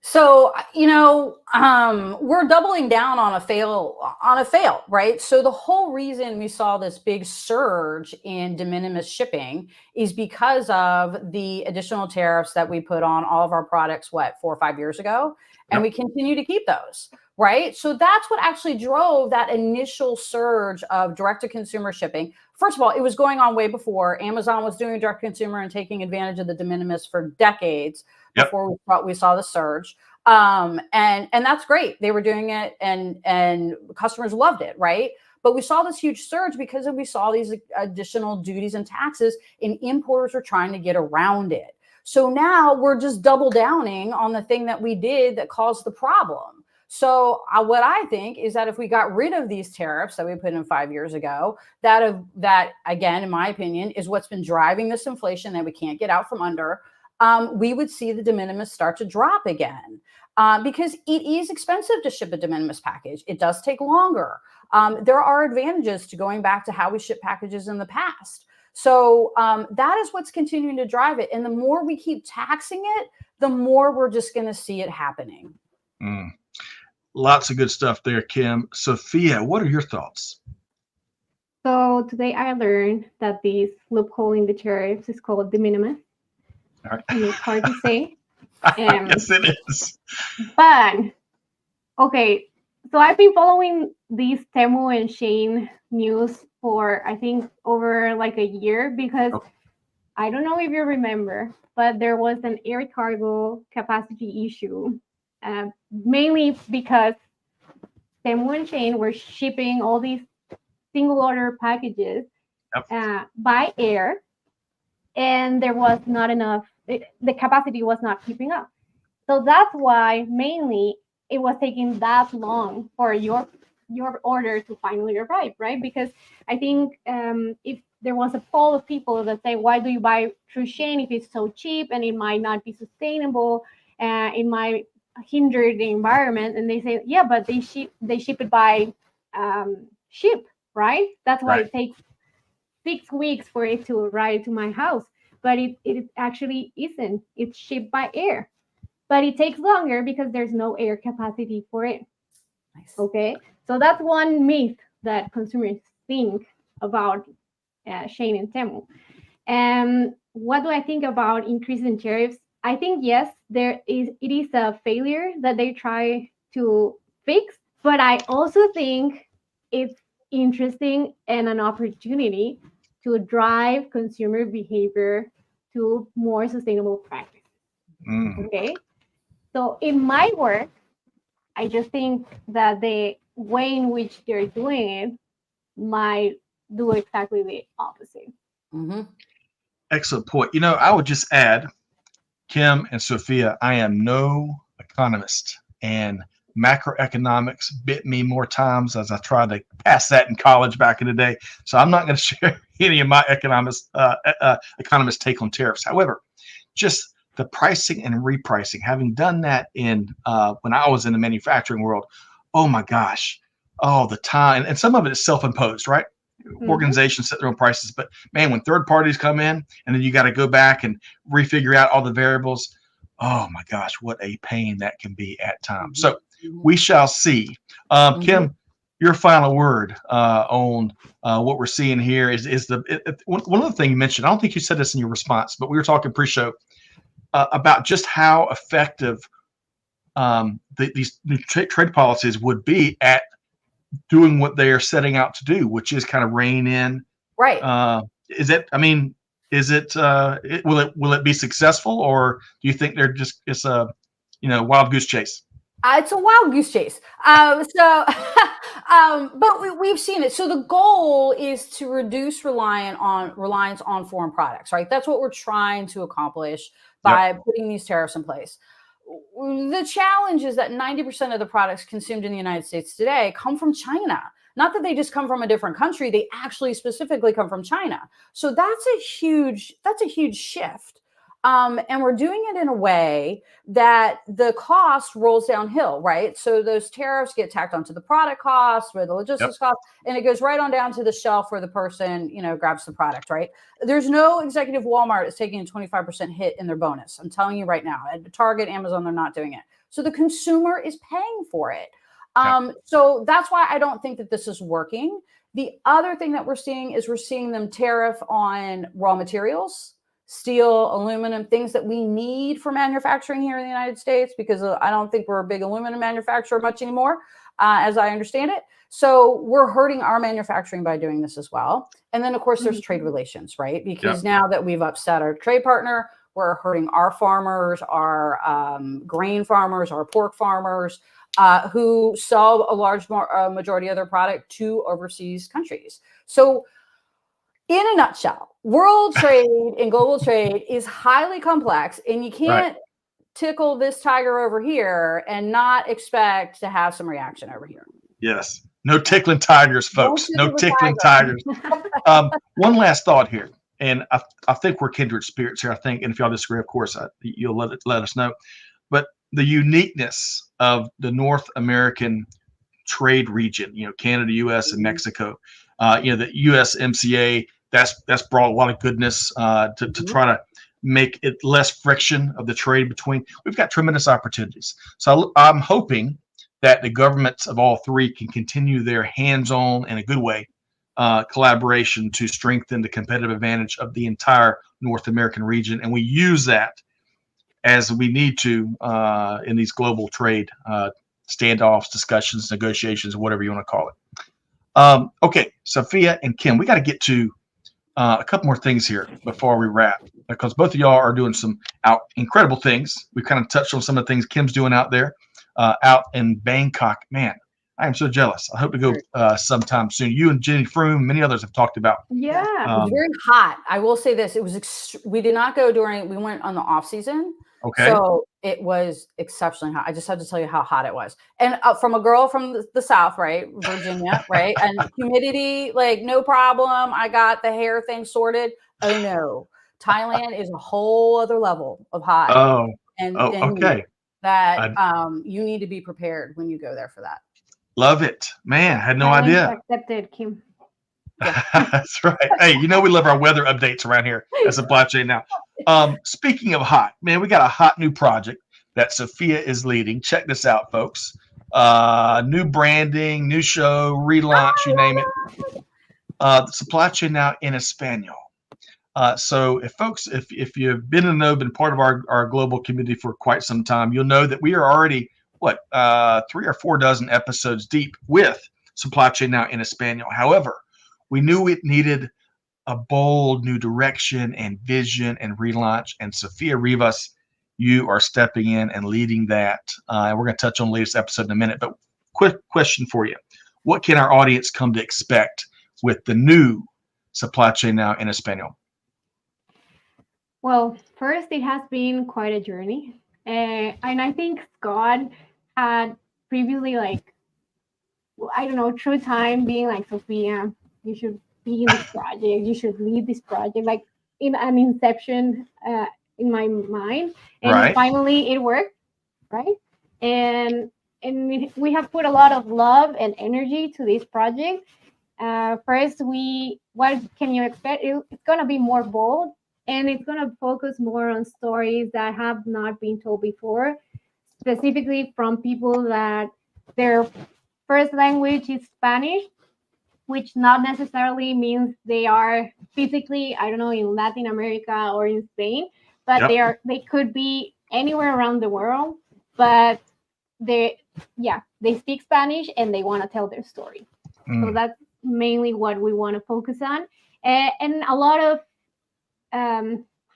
So, we're doubling down on a fail, right? So the whole reason we saw this big surge in de minimis shipping is because of the additional tariffs that we put on all of our products, 4 or 5 years ago, and we continue to keep those, right? So that's what actually drove that initial surge of direct-to-consumer shipping. First of all, it was going on way before. Amazon was doing direct-to-consumer and taking advantage of the de minimis for decades. Before we saw the surge. And that's great. They were doing it and customers loved it, right? But we saw this huge surge because we saw these additional duties and taxes and importers were trying to get around it. So now we're just double downing on the thing that we did that caused the problem. So what I think is that if we got rid of these tariffs that we put in 5 years ago, that again, in my opinion, is what's been driving this inflation that we can't get out from under. We would see the de minimis start to drop again because it is expensive to ship a de minimis package. It does take longer. There are advantages to going back to how we ship packages in the past. So that is what's continuing to drive it. And the more we keep taxing it, the more we're just going to see it happening. Lots of good stuff there, Kim. Sophia, what are your thoughts? So today I learned that this loophole in the tariffs is called de minimis. All right. And it's hard to say. Yes, it is. But, okay, so I've been following these Temu and Shein news for, I think, over like a year because I don't know if you remember, but there was an air cargo capacity issue, mainly because Temu and Shein were shipping all these single order packages by air. And there was not enough, the capacity was not keeping up. So that's why mainly it was taking that long for your order to finally arrive, right? Because I think if there was a poll of people that say, why do you buy through Shein if it's so cheap and it might not be sustainable, it might hinder the environment, and they say, yeah, but they ship it by ship, right? That's why it takes 6 weeks for it to arrive to my house, but it actually isn't. It's shipped by air, but it takes longer because there's no air capacity for it. Nice. Okay, so that's one myth that consumers think about Shein and Temu. And what do I think about increasing tariffs? I think yes, it is a failure that they try to fix, but I also think it's interesting and an opportunity to drive consumer behavior to more sustainable practices. Okay, So it might work. I just think that the way in which they're doing it might do exactly the opposite. Mm-hmm. Excellent point. I would just add, Kim and Sophia, I am no economist, and macroeconomics bit me more times as I tried to pass that in college back in the day. So I'm not going to share any of my economist take on tariffs. However, just the pricing and repricing, having done that in when I was in the manufacturing world, oh my gosh, the time, and some of it is self-imposed, right? Organizations set their own prices, but man, when third parties come in and then you got to go back and refigure out all the variables, oh my gosh, what a pain that can be at times. So we shall see. Kim, your final word on what we're seeing here is one of the things you mentioned. I don't think you said this in your response, but we were talking pre-show about just how effective these new trade policies would be at doing what they are setting out to do, which is kind of rein in. Right. Is it? I mean, is it? Will it be successful, or do you think it's a wild goose chase? It's a wild goose chase. But we've seen it. So the goal is to reduce reliance on foreign products, right? That's what we're trying to accomplish by putting these tariffs in place. The challenge is that 90% of the products consumed in the United States today come from China. Not that they just come from a different country; they actually specifically come from China. So that's a huge shift. And we're doing it in a way that the cost rolls downhill, right? So those tariffs get tacked onto the product cost, where the logistics cost, and it goes right on down to the shelf where the person, grabs the product, right? There's no executive Walmart is taking a 25% hit in their bonus. I'm telling you right now, at Target, Amazon, they're not doing it. So the consumer is paying for it. So that's why I don't think that this is working. The other thing that we're seeing them tariff on raw materials, steel, aluminum, things that we need for manufacturing here in the United States, because I don't think we're a big aluminum manufacturer much anymore, as I understand it. So we're hurting our manufacturing by doing this as well. And then, of course, there's trade relations, right? Because now that we've upset our trade partner, we're hurting our farmers, our grain farmers, our pork farmers, who sell a large majority of their product to overseas countries. So in a nutshell, world trade and global trade is highly complex, and you can't tickle this tiger over here and not expect to have some reaction over here. Yes. No tickling tigers, folks. No tickling tigers. One last thought here, and I think we're kindred spirits here. I think, and if y'all disagree, of course, you'll let us know. But the uniqueness of the North American trade region, Canada, U.S., and Mexico, the USMCA, that's brought a lot of goodness to try to make it less friction of the trade between. We've got tremendous opportunities. So I'm hoping that the governments of all three can continue their hands-on, in a good way, collaboration to strengthen the competitive advantage of the entire North American region. And we use that as we need to in these global trade standoffs, discussions, negotiations, whatever you want to call it. Okay, Sophia and Kim, we got to get to a couple more things here before we wrap, because both of y'all are doing some incredible things. We've kind of touched on some of the things Kim's doing out there, out in Bangkok. Man, I am so jealous. I hope to go sometime soon. You and Jenny Froome, many others have talked about. Yeah, it was very hot. I will say this: it was. We did not go we went on the off season. Okay. So it was exceptionally hot. I just had to tell you how hot it was. And from a girl from the South, right? Virginia, right? And humidity, like no problem. I got the hair thing sorted. Oh no. Thailand is a whole other level of hot. Okay. That you need to be prepared when you go there for that. Love it. Man, I had no idea. Accepted, Kim. Yeah. That's right. Hey, we love our weather updates around here at Supply Chain Now. Speaking of hot, man, we got a hot new project that Sophia is leading. Check this out, folks. New branding, new show, relaunch, you name it. Supply Chain Now in Espanol. So if you've been in the know, been part of our global community for quite some time, you'll know that we are already 3 or 4 dozen episodes deep with Supply Chain Now in Espanol. However, we knew it needed a bold new direction and vision and relaunch. And Sofia Rivas, you are stepping in and leading that. And we're going to touch on the latest episode in a minute. But quick question for you. What can our audience come to expect with the new Supply Chain Now in Espanol? Well, first, it has been quite a journey. And I think Scott had previously, like, I don't know, through time being like, Sofia, you should be in this project, you should lead this project, like in an inception in my mind. And Right. finally it worked, right? And we have put a lot of love and energy to this project. First, what can you expect? It's going to be more bold, and it's going to focus more on stories that have not been told before, specifically from people that their first language is Spanish, which not necessarily means they are physically, I don't know, in Latin America or in Spain, but they could be anywhere around the world, but they speak Spanish and they want to tell their story. So that's mainly what we want to focus on. And a lot of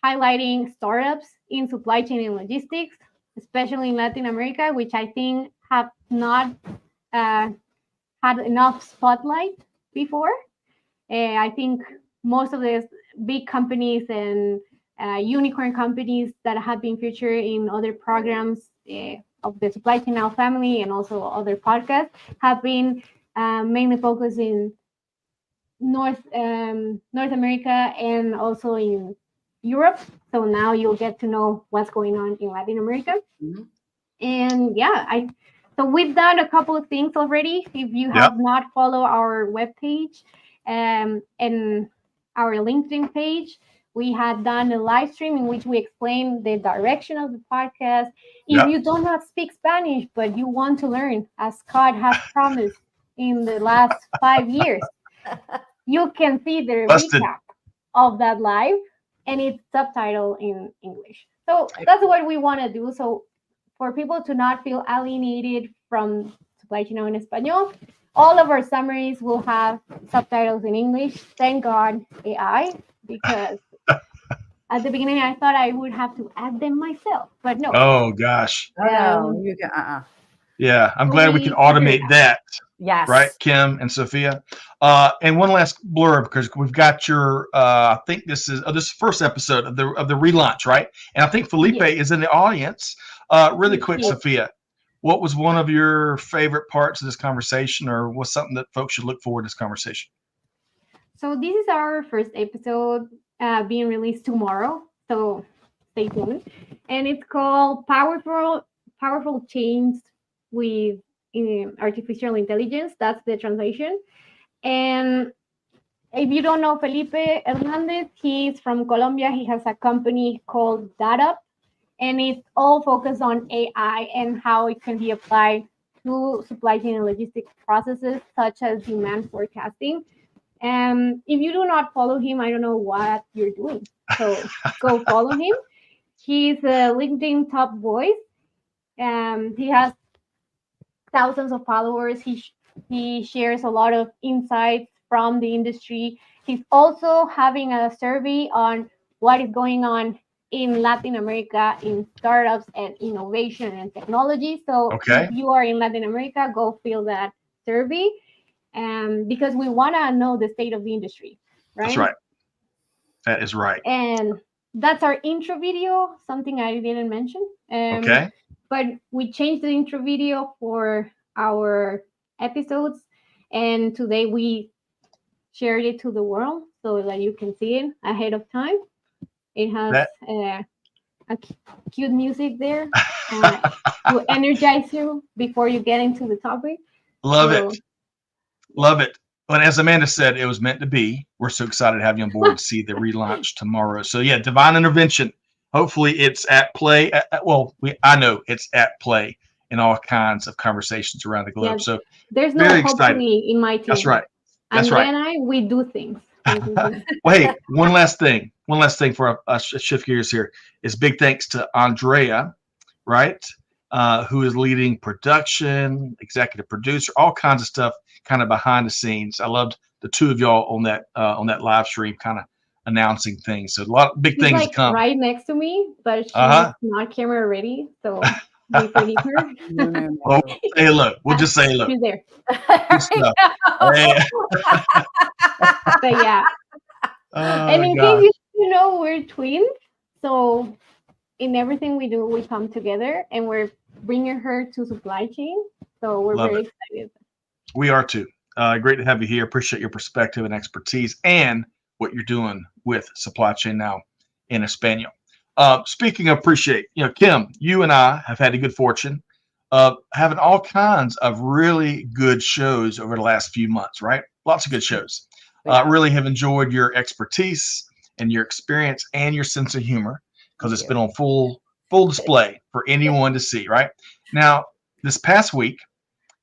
highlighting startups in supply chain and logistics, especially in Latin America, which I think have not had enough spotlight before. I think most of the big companies and unicorn companies that have been featured in other programs of the Supply Chain Now family and also other podcasts have been mainly focused in North America and also in Europe. So now you'll get to know what's going on in Latin America. Mm-hmm. And so we've done a couple of things already. If you have not followed our webpage and our LinkedIn page, we had done a live stream in which we explained the direction of the podcast. If you do not speak Spanish, but you want to learn, as Scott has promised in the last 5 years, you can see the recap of that live, and it's subtitled in English. So that's what we want to do. So for people to not feel alienated from Supply Chain Now in Espanol, all of our summaries will have subtitles in English. Thank God AI, because at the beginning I thought I would have to add them myself, but no. Oh gosh. You can, Yeah, I'm glad we can automate that. Yes. Right, Kim and Sophia. And one last blurb, because we've got your I think this is the first episode of the relaunch, right? And I think Felipe is in the audience. Really quick, Sophia, what was one of your favorite parts of this conversation, or what's something that folks should look forward to this conversation? So this is our first episode being released tomorrow, so stay tuned. And it's called Powerful Change with Artificial Intelligence. That's the translation. And if you don't know Felipe Hernandez, he's from Colombia. He has a company called Data, and it's all focused on AI and how it can be applied to supply chain and logistics processes, such as demand forecasting. And if you do not follow him, I don't know what you're doing. So go follow him. He's a LinkedIn top voice. He has thousands of followers. He shares a lot of insights from the industry. He's also having a survey on what is going on in Latin America in startups and innovation and technology. So if you are in Latin America, go fill that survey, because we want to know the state of the industry, right? That's right. That is right. And that's our intro video, something I didn't mention. But we changed the intro video for our episodes, and today we shared it to the world so that you can see it ahead of time. It has a cute music there to energize you before you get into the topic. Love it. And as Amanda said, it was meant to be. We're so excited to have you on board to see the relaunch tomorrow. So yeah, divine intervention. Hopefully it's at play. I know it's at play in all kinds of conversations around the globe. Yeah, so there's no hopefully in my team. That's right. That's right. We do things. Well, hey, one last thing for us shift gears here is big thanks to Andrea, right? Who is leading production, executive producer, all kinds of stuff, kind of behind the scenes. I loved the two of y'all on that live stream, kind of announcing things. So a lot of big She's things like to come. right next to me, but she's Uh-huh. not camera ready, so we can leave her. No, no, no. Well, say hello. We'll just say hello. She's there. Good stuff. Hey. But yeah. And Oh in gosh. case you know, we're twins, so in everything we do, we come together, and we're bringing her to supply chain. So we're Love very it. excited. We are too. Great to have you here. Appreciate your perspective and expertise and what you're doing with supply chain now in Espanol. Speaking of appreciate, Kim, you and I have had the good fortune of having all kinds of really good shows over the last few months, right? Lots of good shows. Yeah. Really have enjoyed your expertise and your experience and your sense of humor because it's been on full display for anyone to see, right? Now, this past week,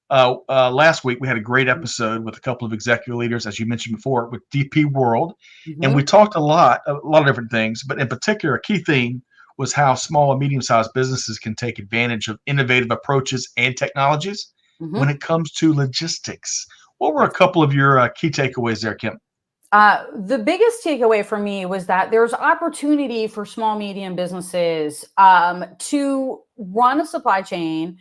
last week we had a great episode with a couple of executive leaders, as you mentioned before, with DP World, and we talked a lot of different things, but in particular, a key theme was how small and medium-sized businesses can take advantage of innovative approaches and technologies when it comes to logistics. What were a couple of your key takeaways there, Kim? The biggest takeaway for me was that there's opportunity for small, medium businesses to run a supply chain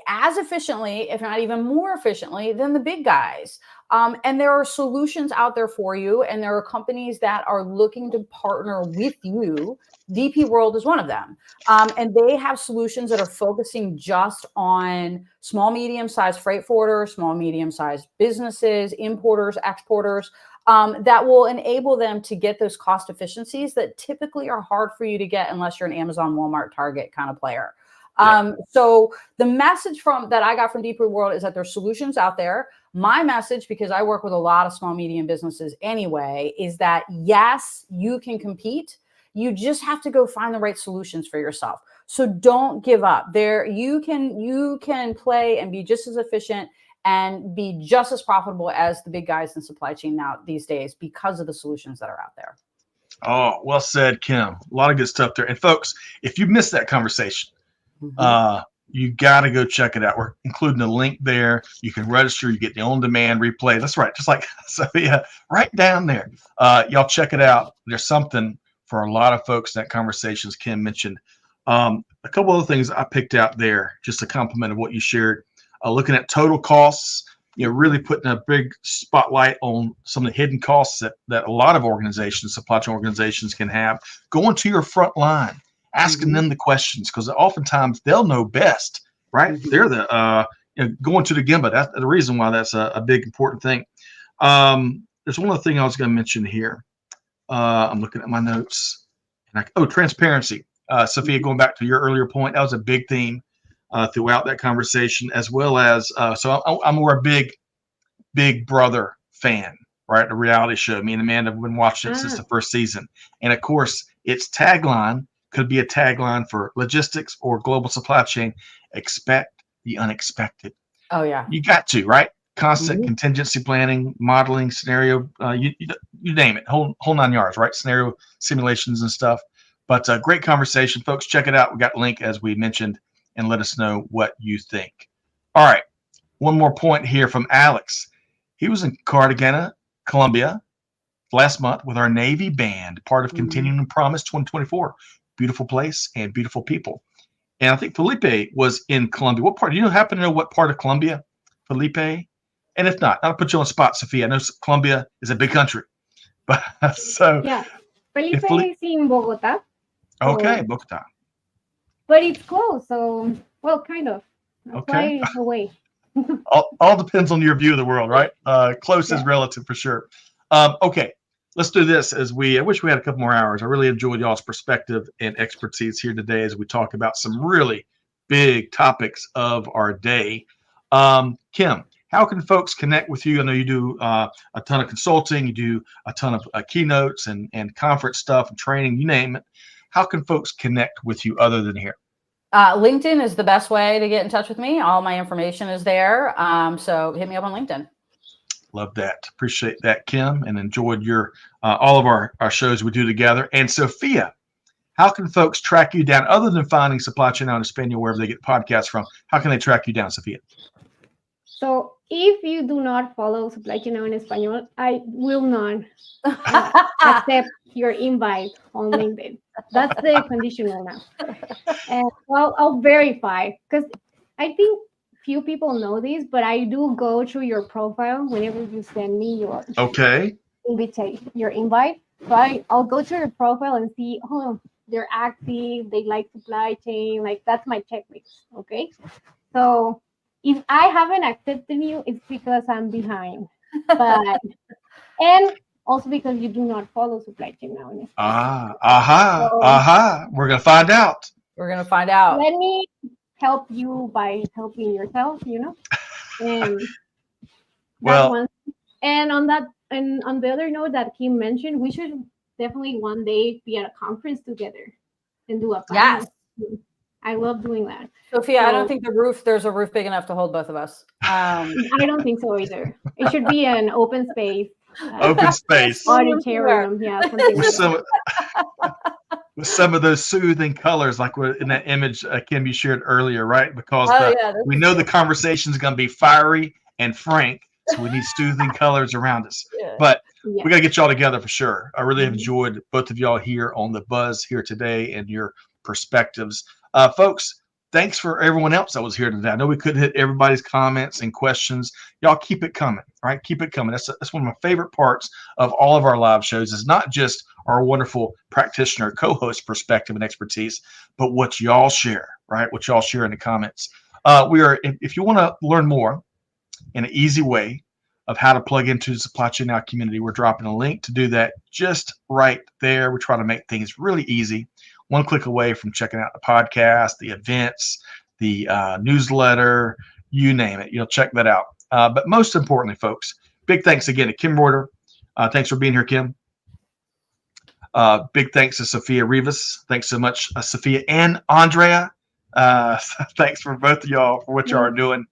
as efficiently, if not even more efficiently, than the big guys. And there are solutions out there for you, and there are companies that are looking to partner with you. DP World is one of them. And they have solutions that are focusing just on small, medium-sized freight forwarders, small, medium-sized businesses, importers, exporters, that will enable them to get those cost efficiencies that typically are hard for you to get unless you're an Amazon, Walmart, Target kind of player. So the message that I got from DP World is that there's solutions out there. My message, because I work with a lot of small, medium businesses anyway, is that yes, you can compete. You just have to go find the right solutions for yourself. So don't give up. You can play and be just as efficient and be just as profitable as the big guys in supply chain now these days because of the solutions that are out there. Oh, well said, Kim. A lot of good stuff there. And folks, if you missed that conversation, you got to go check it out. We're including a link there. You can register. You get the on-demand replay. That's right. Just like Sophia, right down there. Y'all check it out. There's something for a lot of folks in that conversation, as Kim mentioned. A couple other things I picked out there, just a compliment of what you shared. Looking at total costs, really putting a big spotlight on some of the hidden costs that a lot of organizations, supply chain organizations, can have. Going to your front line, asking them the questions, because oftentimes they'll know best, right? They're the going to the Gemba. That's the reason why that's a big important thing. There's one other thing I was going to mention here. I'm looking at my notes. Transparency. Sophia, going back to your earlier point, that was a big theme throughout that conversation, as well as so I'm more a big Brother fan, right? The reality show. Me and Amanda have been watching it since the first season, and of course, its tagline could be a tagline for logistics or global supply chain: expect the unexpected. Oh yeah, you got to, right? Constant contingency planning, modeling, scenario, you name it, whole 9 yards, right? Scenario simulations and stuff. But great conversation, folks. Check it out. We got a link, as we mentioned, and let us know what you think. All right. One more point here from Alex. He was in Cartagena, Colombia last month with our Navy band, part of Continuing Promise 2024. Beautiful place and beautiful people. And I think Felipe was in Colombia. What part? Do you happen to know what part of Colombia, Felipe? And if not, I'll put you on the spot, Sophia. I know Colombia is a big country. But so yeah, Felipe is in Bogota. Okay, Bogota. But it's close, so kind of. That's why it's away. all depends on your view of the world, right? Close is relative for sure. Okay, let's do this I wish we had a couple more hours. I really enjoyed y'all's perspective and expertise here today as we talk about some really big topics of our day. Kim, how can folks connect with you? I know you do a ton of consulting, you do a ton of keynotes and conference stuff and training, you name it. How can folks connect with you other than here? LinkedIn is the best way to get in touch with me. All my information is there. So hit me up on LinkedIn. Love that. Appreciate that, Kim, and enjoyed your all of our shows we do together. And Sophia, how can folks track you down other than finding Supply Chain Now in Espanol, wherever they get podcasts from? How can they track you down, Sophia? So if you do not follow Supply Chain Now in Espanol, I will not accept your invite on LinkedIn. That's the conditional now. And I'll verify, because I think few people know this, but I do go through your profile whenever you send me your invitation, your invite. So I'll go through your profile and see, oh, they're active, they like supply chain, like that's my checklist. Okay. So if I haven't accepted you, it's because I'm behind. But and also because you do not follow supply chain now. We're gonna find out. We're gonna find out. Let me help you by helping yourself, you know. And Well, one. And on that, and on the other note that Kim mentioned, we should definitely one day be at a conference together and do a panel. Yes. I love doing that. Sophia, I don't think there's a roof big enough to hold both of us. I don't think so either. It should be an open space. Open space. Auditorium, yeah. With some of those soothing colors, like in that image Kim you shared earlier, right? Because we know the conversation is going to be fiery and frank, so we need soothing colors around us. Yeah. But we got to get y'all together for sure. I really have enjoyed both of y'all here on the buzz here today and your perspectives. Folks, thanks for everyone else that was here today. I know we couldn't hit everybody's comments and questions. Y'all keep it coming, right? Keep it coming. That's one of my favorite parts of all of our live shows is not just our wonderful practitioner co-host perspective and expertise, but what y'all share, right? What y'all share in the comments. If you want to learn more in an easy way of how to plug into the Supply Chain Now community, we're dropping a link to do that just right there. We try to make things really easy. One click away from checking out the podcast, the events, the newsletter, you name it. You'll check that out. But most importantly, folks, big thanks again to Kim Reuter. Thanks for being here, Kim. Big thanks to Sofia Rivas. Thanks so much, Sophia and Andrea. Thanks for both of y'all for what y'all are doing.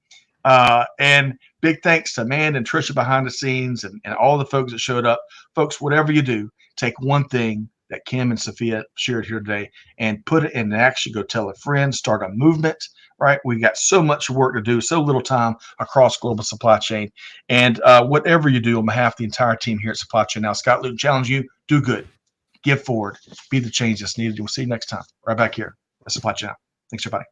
And big thanks to Amanda and Trisha behind the scenes and all the folks that showed up. Folks, whatever you do, take one thing that Kim and Sophia shared here today and put it in action. Go tell a friend, start a movement, right? We got so much work to do, so little time across global supply chain. And whatever you do on behalf of the entire team here at Supply Chain Now, Scott Luton challenge you, do good, give forward, be the change that's needed. We'll see you next time right back here at Supply Chain Now. Thanks, everybody.